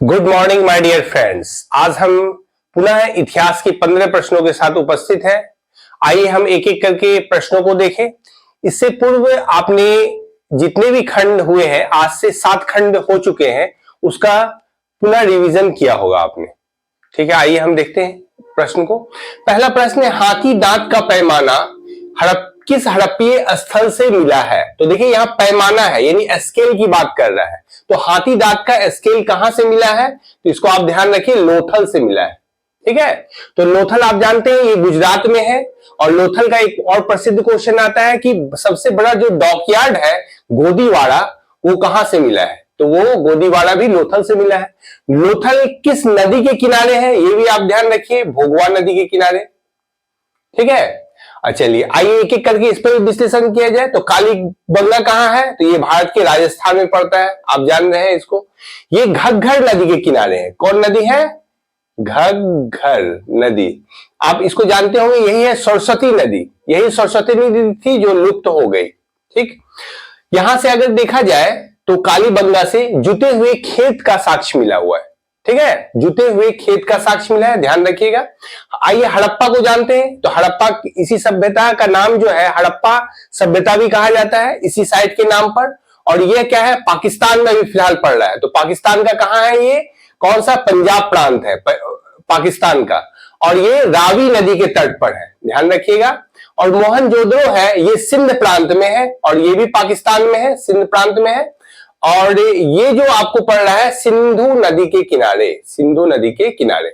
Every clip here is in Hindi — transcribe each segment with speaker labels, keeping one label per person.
Speaker 1: Good morning my dear friends. आज हम पुनः इतिहास के 15 प्रश्नों के साथ उपस्थित हैं। आइए हम एक एक करके प्रश्नों को देखें। इससे पूर्व आपने जितने भी खंड हुए हैं, आज से 7 खंड हो चुके हैं, उसका पुनः रिवीजन किया होगा आपने। ठीक है, आइए हम देखते हैं प्रश्न को। पहला प्रश्न है, हाथी दांत का पैमाना किस हड़प्पीय स्थल से मिला है? तो देखिए यहाँ पैमाना है, यानी स्केल की बात कर रहा है। तो हाथी दांत का स्केल कहां से मिला है? तो इसको आप ध्यान रखिए, लोथल से मिला है। ठीक है, तो लोथल आप जानते हैं ये गुजरात में है। और लोथल का एक और प्रसिद्ध क्वेश्चन आता है कि सबसे बड़ा जो डॉकयार्ड है गोदीवाड़ा, वो कहां से मिला है? तो वो गोदीवाड़ा भी लोथल से मिला है। लोथल किस नदी के किनारे है? ये भी आप ध्यान रखिए, भोगवा नदी के किनारे। ठीक है, चलिए आइए एक एक करके इस पर विश्लेषण किया जाए। तो कालीबंगा कहां है? तो ये भारत के राजस्थान में पड़ता है, आप जान रहे हैं इसको। ये घग्गर नदी के किनारे है। कौन नदी है? घग्गर नदी। आप इसको जानते होंगे, यही है सरस्वती नदी। यही सरस्वती नदी थी जो लुप्त हो गई। ठीक, यहां से अगर देखा जाए तो कालीबंगा से जुते हुए खेत का साक्ष्य मिला हुआ है। ठीक है, जुते हुए खेत का साक्ष्य मिला है, ध्यान रखिएगा। आइए हड़प्पा को जानते हैं। तो हड़प्पा इसी सभ्यता का नाम जो है, हड़प्पा सभ्यता भी कहा जाता है इसी साइट के नाम पर। और ये क्या है, पाकिस्तान में भी फिलहाल पड़ रहा है। तो पाकिस्तान का कहां है ये? कौन सा? पंजाब प्रांत है पाकिस्तान का। और ये रावी नदी के तट पर है, ध्यान रखिएगा। और मोहनजोदड़ो है, ये सिंध प्रांत में है, और ये भी पाकिस्तान में है, सिंध प्रांत में है। और ये जो आपको पड़ रहा है सिंधु नदी के किनारे, सिंधु नदी के किनारे।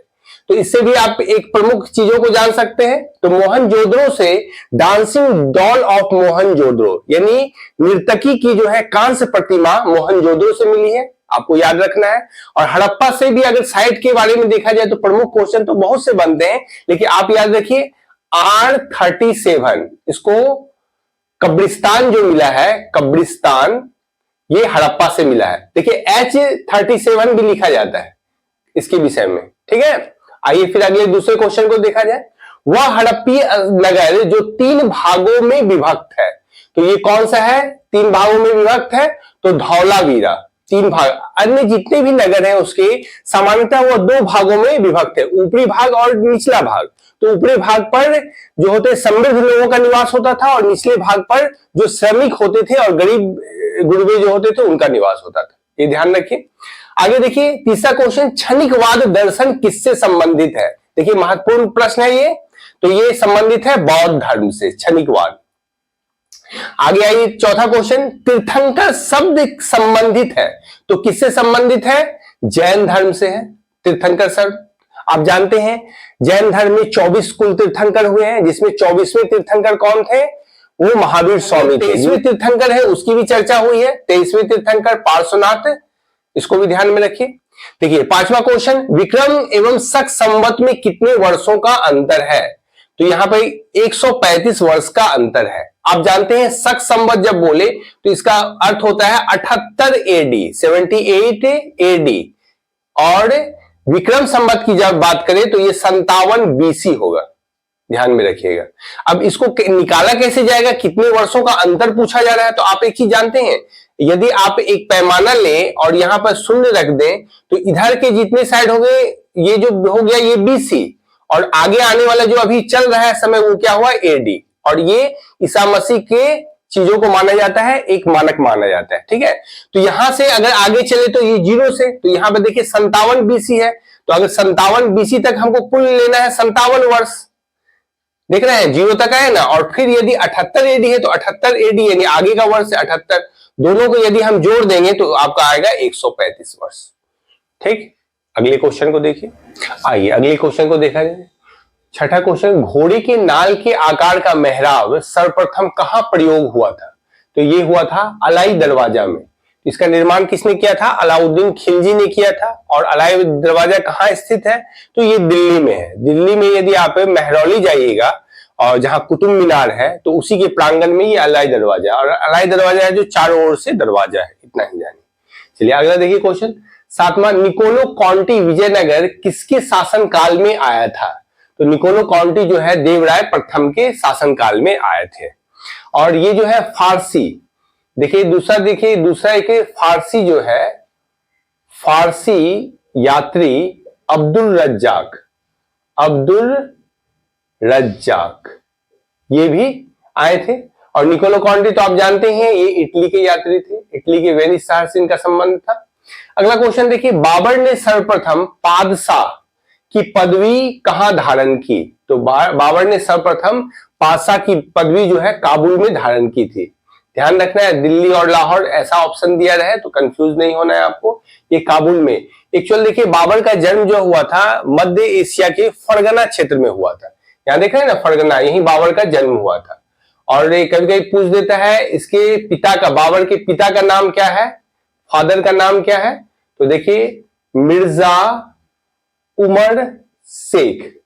Speaker 1: तो इससे भी आप एक प्रमुख चीजों को जान सकते हैं। तो मोहनजोदड़ो से डांसिंग डॉल ऑफ मोहनजोदड़ो, यानी नर्तकी की जो है कांस्य प्रतिमा मोहनजोदड़ो से मिली है, आपको याद रखना है। और हड़प्पा से भी अगर साइट के बारे में देखा जाए तो प्रमुख क्वेश्चन तो बहुत से बनते हैं, लेकिन आप याद रखिए R37, इसको कब्रिस्तान जो मिला है, कब्रिस्तान, ये हड़प्पा से मिला है। देखिए H37 भी लिखा जाता है इसके विषय में। ठीक है, आइए फिर अगले दूसरे क्वेश्चन को देखा जाए। वह हड़प्पीय नगर जो 3 भागों में विभक्त है, तो ये कौन सा है? 3 भागों में विभक्त है, तो धौलावीरा। 3 भाग, अन्य जितने भी नगर हैं उसके सामान्यतः वो 2 भागों में विभक्त है, ऊपरी भाग और निचला भाग। तो ऊपरी भाग पर जो होते समृद्ध लोगों का निवास होता था, और निचले भाग पर जो श्रमिक होते थे और गरीब गुरबे जो होते थे उनका निवास होता था। ये ध्यान रखिए। आगे देखिए तीसरा क्वेश्चन, क्षणिकवाद दर्शन किससे संबंधित है? देखिए महत्वपूर्ण प्रश्न है ये। तो ये संबंधित है बौद्ध धर्म से, क्षणिकवाद। आगे आइए चौथा क्वेश्चन, तीर्थंकर शब्द संबंधित है, तो किससे संबंधित है? जैन धर्म से है तीर्थंकर शब्द। आप जानते हैं जैन धर्म में 24 कुल तीर्थंकर हुए हैं, जिसमें 24वें तीर्थंकर कौन थे? वो महावीर स्वामी थे। 23वें तीर्थंकर है, उसकी भी चर्चा हुई है। 23वें तीर्थंकर पार्श्वनाथ, इसको भी ध्यान में रखिए। देखिए पांचवा क्वेश्चन, विक्रम एवं शक संवत में कितने वर्षों का अंतर है? तो यहां पर 135 वर्ष का अंतर है। आप जानते हैं शक संवत जब बोले तो इसका अर्थ होता है 78 AD, 78 AD। और विक्रम संवत की जब बात करें तो ये 57 BC होगा, ध्यान में रखिएगा। अब इसको निकाला कैसे जाएगा, कितने वर्षों का अंतर पूछा जा रहा है? तो आप एक चीज जानते हैं, यदि आप एक पैमाना लें और यहां पर शून्य रख दें तो इधर के जितने साइड हो गए, ये जो हो गया ये BC, और आगे आने वाला जो अभी चल रहा है समय वो क्या हुआ? AD। और ये ईसा मसीह के चीजों को माना जाता है, एक मानक माना जाता है। ठीक है, तो यहां से अगर आगे चले तो ये 0 से, तो यहां पर देखिए 57 BC है। तो अगर 57 BC तक हमको कुल लेना है 57 वर्ष, देख रहे हैं 0 तक आए ना। और फिर यदि 78 AD है तो 78 AD यानी आगे का वर्ष है 78, दोनों को यदि हम जोड़ देंगे तो आपका आएगा 135 वर्ष। ठीक, अगले क्वेश्चन को देखिए। आइए अगले क्वेश्चन को देखा जाए। छठा क्वेश्चन, घोड़े के नाल के आकार का मेहराब सर्वप्रथम कहां प्रयोग हुआ था? तो ये हुआ था अलाई दरवाजा में। इसका निर्माण किसने किया था? अलाउद्दीन खिलजी ने किया था। और अलाई दरवाजा कहां स्थित है? तो ये दिल्ली में है। दिल्ली में यदि आप महरौली जाइएगा और जहां कुतुब मीनार है तो उसी के प्रांगण में ये अलाई दरवाजा, और अलाई दरवाजा है जो चारों ओर से दरवाजा है, इतना ही जानिए। चलिए अगला देखिए क्वेश्चन, सातवां, निकोलो कॉन्टी विजयनगर किसके शासन काल में आया था? तो निकोलो कॉन्टी जो है देवराय प्रथम के शासनकाल में आए थे। और ये जो है फारसी, देखिए दूसरा एक फारसी जो है, फारसी यात्री अब्दुल रज्जाक, अब्दुल रज्जाक ये भी आए थे। और निकोलो कॉन्टी तो आप जानते हैं ये इटली के यात्री थे, इटली के वेनिस शहर से इनका संबंध था। अगला क्वेश्चन देखिए, बाबर ने सर्वप्रथम पादशाह की पदवी कहां धारण की? तो बाबर ने सर्वप्रथम पादशाह की पदवी जो है काबुल में धारण की थी। ध्यान रखना है, दिल्ली और लाहौर ऐसा ऑप्शन दिया रहे तो कंफ्यूज नहीं होना है आपको, ये काबुल में। एक्चुअल देखिए बाबर का जन्म जो हुआ था मध्य एशिया के फरगना क्षेत्र में हुआ था। यहाँ देख रहे हैं ना फरगना, यही बाबर का जन्म हुआ था। और कभी कभी पूछ देता है इसके पिता का, बाबर के पिता का नाम क्या है, फादर का नाम क्या है? तो देखिए मिर्जा उमर शेख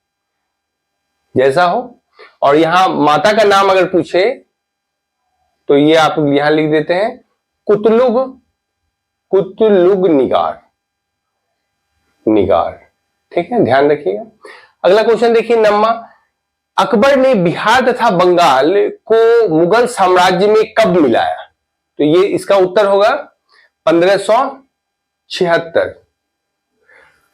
Speaker 1: जैसा हो। और यहां माता का नाम अगर पूछे तो ये आप यहां लिख देते हैं कुतलुग, कुतलुग निगार, निगार। ठीक है, ध्यान रखिएगा। अगला क्वेश्चन देखिए नम्मा, अकबर ने बिहार तथा बंगाल को मुगल साम्राज्य में कब मिलाया? तो ये इसका उत्तर होगा 1576।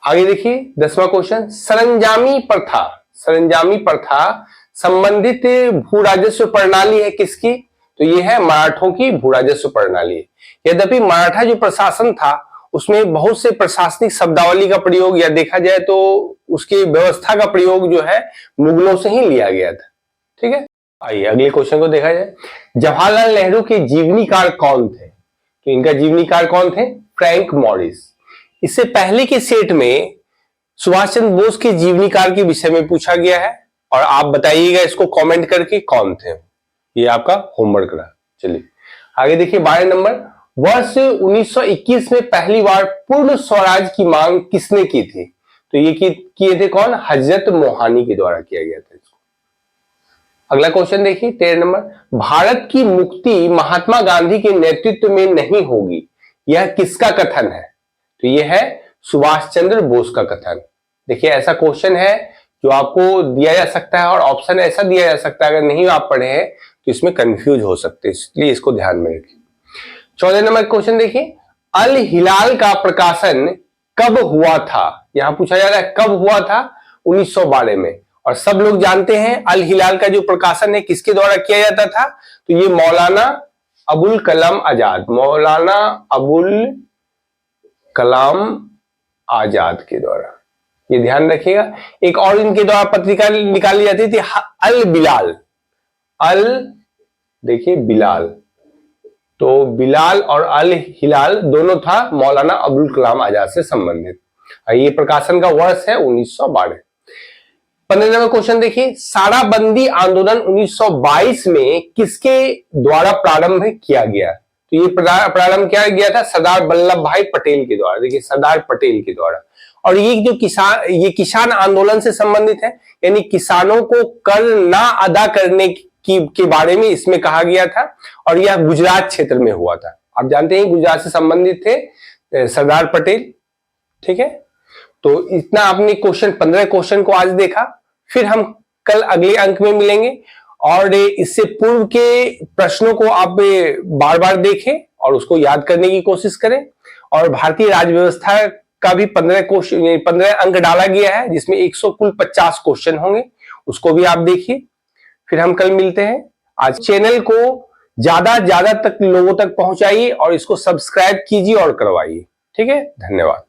Speaker 1: आगे देखिए 10वां क्वेश्चन, सरंजामी प्रथा, सरंजामी प्रथा संबंधित भू राजस्व प्रणाली है किसकी? तो ये है मराठों की भू राजस्व प्रणाली। यद्यपि मराठा जो प्रशासन था उसमें बहुत से प्रशासनिक शब्दावली का प्रयोग या देखा जाए तो उसकी व्यवस्था का प्रयोग जो है मुगलों से ही लिया गया था। ठीक है, आइए अगले क्वेश्चन को देखा जाए। जवाहरलाल नेहरू के जीवनीकार कौन थे? तो इनका जीवनीकार कौन थे? Frank Morris. इससे पहले के सेट में सुभाष चंद्र बोस के जीवनीकार के विषय में पूछा गया है और आप बताइएगा इसको कमेंट करके कौन थे। ये आपका होमवर्क रहा। चलिए आगे देखिए 12 नंबर, वर्ष 1921 में पहली बार पूर्ण स्वराज की मांग किसने की थी? तो ये किए थे कौन? हजरत मोहानी के द्वारा किया गया था इसको। अगला क्वेश्चन देखिए 13 नंबर, भारत की मुक्ति महात्मा गांधी के नेतृत्व में नहीं होगी, यह किसका कथन है? तो यह है सुभाष चंद्र बोस का कथन। देखिए ऐसा क्वेश्चन है जो आपको दिया जा सकता है और ऑप्शन ऐसा दिया जा सकता है, अगर नहीं आप पढ़े हैं तो इसमें कंफ्यूज हो सकते हैं, इसलिए इसको ध्यान में रखिए। 14 नंबर क्वेश्चन देखिए, अल हिलाल का प्रकाशन कब हुआ था? यहां पूछा जा रहा है कब हुआ था? 1912 में। और सब लोग जानते हैं अल हिलाल का जो प्रकाशन है किसके द्वारा किया जाता था? तो ये मौलाना अबुल कलाम आजाद, मौलाना अबुल कलाम आजाद के द्वारा, ये ध्यान रखिएगा। एक और इनके द्वारा पत्रिका निकाली जाती थी अल बिलाल, अल देखिए बिलाल, तो बिलाल और अल हिलाल दोनों था मौलाना अबुल कलाम आजाद से संबंधित। ये प्रकाशन का वर्ष है 1912। 15 नंबर क्वेश्चन देखिए, साराबंदी आंदोलन 1922 में किसके द्वारा प्रारंभ किया गया? तो ये प्रारंभ किया गया था सरदार वल्लभ भाई पटेल के द्वारा। देखिए सरदार पटेल के द्वारा। और ये जो ये किसान आंदोलन से संबंधित है, यानी किसानों को कर ना अदा करने के बारे में इसमें कहा गया था और यह गुजरात क्षेत्र में हुआ था। आप जानते हैं गुजरात से संबंधित थे सरदार पटेल। ठीक है, तो इतना आपने क्वेश्चन 15 क्वेश्चन को आज देखा। फिर हम कल अगले अंक में मिलेंगे और इससे पूर्व के प्रश्नों को आप बार बार देखें और उसको याद करने की कोशिश करें। और भारतीय राज्य व्यवस्था का भी 15 क्वेश्चन 15 अंक डाला गया है जिसमें 100 कुल 50 क्वेश्चन होंगे, उसको भी आप देखिए। फिर हम कल मिलते हैं। आज चैनल को ज्यादा तक लोगों तक पहुंचाइए और इसको सब्सक्राइब कीजिए और करवाइए। ठीक है, धन्यवाद।